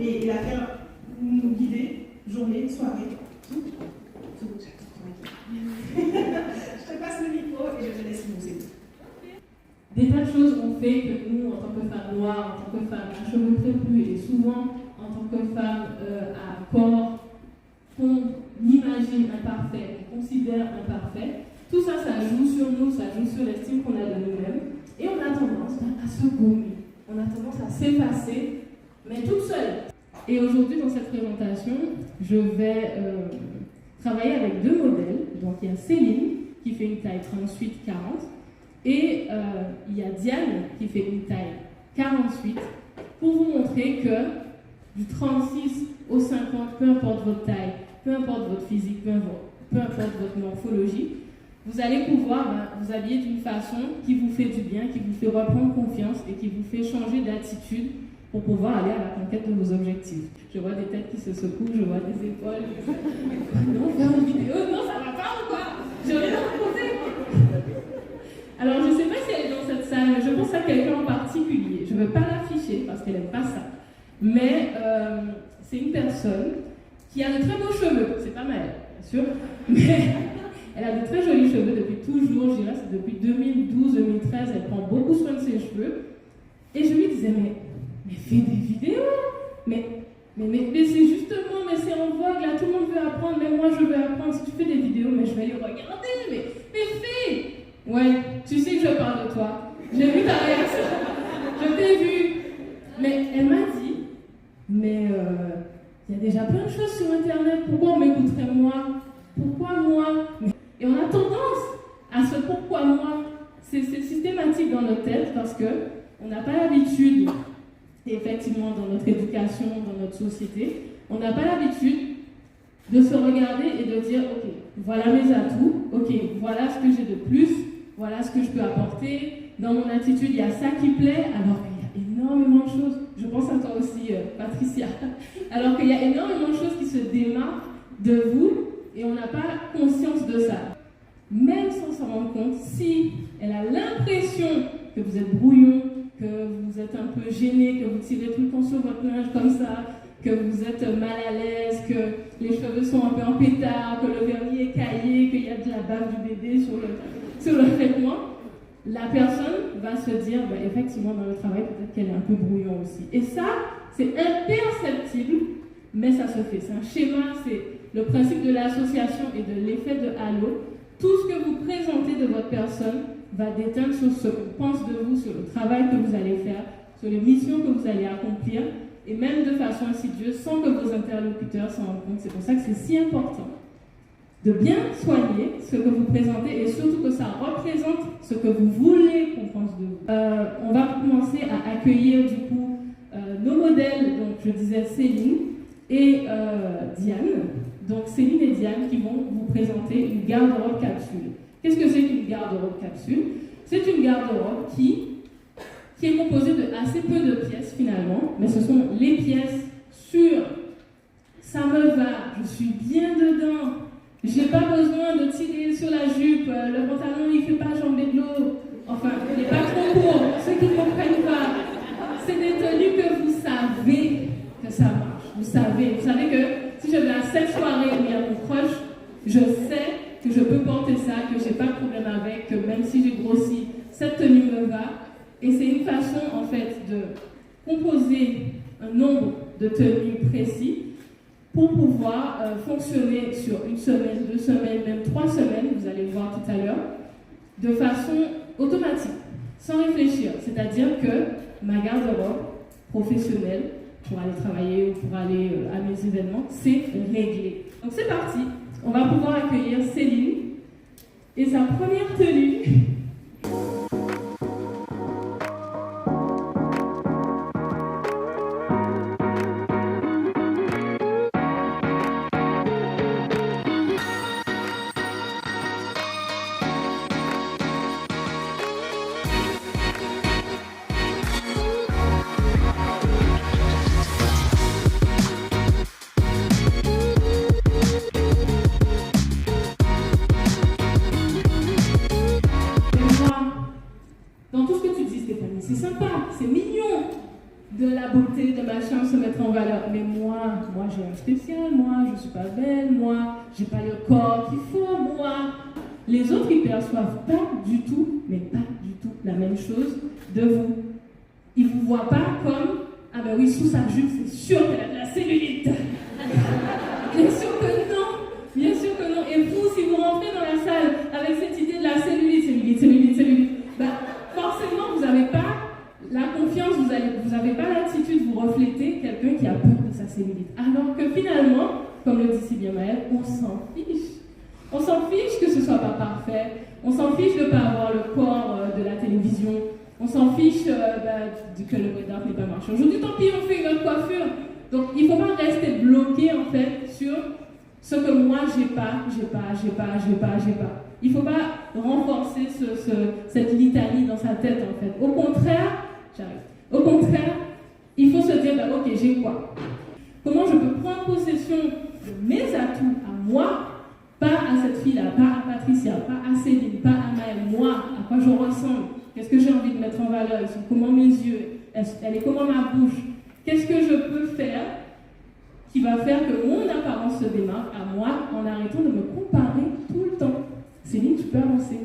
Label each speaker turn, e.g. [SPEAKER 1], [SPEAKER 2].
[SPEAKER 1] et la faire nous guider, journée, soirée, tout. Je te passe le micro et je te laisse nous aider.
[SPEAKER 2] Des tas de choses ont fait que nous, en tant que femmes noires, en tant que femmes à cheveux crépus et souvent en tant que femmes à corps qu'on imagine imparfait, qu'on considère imparfait, tout ça, ça joue sur nous, ça joue sur l'estime qu'on a de nous-mêmes et on a tendance à se gommer, on a tendance à s'effacer, mais toute seule. Et aujourd'hui, dans cette présentation, je vais travailler avec deux modèles. Donc il y a Céline qui fait une taille 38-40 et il y a Diane qui fait une taille 48 pour vous montrer que du 36 au 50, peu importe votre taille, peu importe votre physique, peu importe votre morphologie, vous allez pouvoir vous habiller d'une façon qui vous fait du bien, qui vous fait reprendre confiance et qui vous fait changer d'attitude pour pouvoir aller à la conquête de vos objectifs. Je vois des têtes qui se secouent, je vois des épaules. Non, faire une vidéo, non, ça va pas ou quoi? J'ai rien à raconter. Alors, je ne sais pas si elle est dans cette salle, mais je pense à quelqu'un en particulier. Je ne veux pas l'afficher parce qu'elle n'aime pas ça. Mais c'est une personne qui a de très beaux cheveux. C'est pas mal, bien sûr. Mais elle a de très jolis cheveux depuis toujours. Je dirais que c'est depuis 2012-2013. Elle prend beaucoup soin de ses cheveux. Et je lui disais, mais fais des vidéos. Mais c'est justement, mais c'est en vogue. Là, tout le monde veut apprendre. Même moi, je veux apprendre. Si tu fais des vidéos, mais je vais les regarder. Mais fais. Ouais, tu sais que je parle de toi. J'ai vu ta réaction. Je t'ai vu. Mais elle m'a dit, mais il y a déjà plein de choses sur Internet. Pourquoi on m'écouterait moi? Pourquoi moi? Et on a tendance à ce pourquoi moi. C'est systématique dans notre tête parce qu'on n'a pas l'habitude, effectivement, dans notre éducation, dans notre société, on n'a pas l'habitude de se regarder et de dire, ok, voilà mes atouts, ok, voilà ce que j'ai de plus, voilà ce que je peux apporter. Dans mon attitude, il y a ça qui plaît, alors qu'il y a énormément de choses. Je pense à toi aussi, Patricia. Alors qu'il y a énormément de choses qui se démarquent de vous et on n'a pas conscience de ça. Même sans s'en rendre compte, si elle a l'impression que vous êtes brouillon, que vous êtes un peu gêné, que vous tirez tout le temps sur votre linge comme ça, que vous êtes mal à l'aise, que les cheveux sont un peu en pétard, que le vernis est caillé, qu'il y a de la bave du bébé sur le vêtement, la personne va se dire, effectivement, dans le travail, peut-être qu'elle est un peu brouillon aussi. Et ça, c'est imperceptible, mais ça se fait. C'est un schéma, c'est le principe de l'association et de l'effet de halo. Tout ce que vous présentez de votre personne va déteindre sur ce qu'on pense de vous, sur le travail que vous allez faire, sur les missions que vous allez accomplir, et même de façon insidieuse, sans que vos interlocuteurs s'en rendent compte. C'est pour ça que c'est si important de bien soigner ce que vous présentez et surtout que ça représente ce que vous voulez qu'on pense de vous. On va commencer à accueillir du coup nos modèles, donc je disais Céline et Diane. Donc Céline et Diane qui vont vous présenter une garde-robe capsule. Qu'est-ce que c'est qu'une garde-robe capsule? C'est une garde-robe qui est composée de assez peu de pièces finalement, mais ce sont les pièces sur « ça me va, je suis bien dedans ». J'ai pas besoin de tirer sur la jupe, le pantalon il fait pas jambé de l'eau, enfin il n'est pas trop court, ceux qui ne comprennent pas. C'est des tenues que vous savez que ça marche. Vous savez que si je vais à cette soirée où il y a mon crush, je sais que je peux porter ça, que j'ai pas de problème avec, que même si j'ai grossi, cette tenue me va. Et c'est une façon en fait de composer un nombre de tenues précis pour pouvoir fonctionner sur une semaine, 2 semaines, même 3 semaines, vous allez voir tout à l'heure, de façon automatique, sans réfléchir. C'est-à-dire que ma garde-robe professionnelle, pour aller travailler ou pour aller à mes événements, c'est réglé. Donc c'est parti, on va pouvoir accueillir Céline et sa première tenue. de la beauté, de machin, se mettre en valeur. Mais moi j'ai un spécial, moi je suis pas belle, moi j'ai pas le corps qu'il faut, moi. Les autres ils perçoivent pas du tout, mais pas du tout la même chose de vous. Ils vous voient pas comme ah ben oui, sous sa jupe c'est sûr qu'elle a de la cellulite. Bien sûr que non. Bien sûr que non. Et vous, si vous rentrez dans la salle avec cette idée de la cellulite, ben, forcément, vous n'avez pas la confiance, vous n'avez pas l'attitude, vous reflétez quelqu'un qui a peur de sa cellulite. Alors que finalement, comme le dit si bien Maëlle, on s'en fiche. On s'en fiche que ce ne soit pas parfait. On s'en fiche de ne pas avoir le corps de la télévision. On s'en fiche que le weather n'est pas marché. Aujourd'hui, tant pis, on fait une autre coiffure. Donc, il ne faut pas rester bloqué, en fait, sur ce que moi, j'ai pas. Il ne faut pas renforcer cette litanie dans sa tête, en fait. Au contraire, il faut se dire, ok, j'ai quoi? Comment je peux prendre possession de mes atouts à moi, pas à cette fille-là, pas à Patricia, pas à Céline, pas à Maëlle, moi, à quoi je ressemble? Qu'est-ce que j'ai envie de mettre en valeur? Ils sont comment mes yeux? Elle est comment ma bouche? Qu'est-ce que je peux faire qui va faire que mon apparence se démarque à moi en arrêtant de me comparer tout le temps? Céline, tu peux avancer.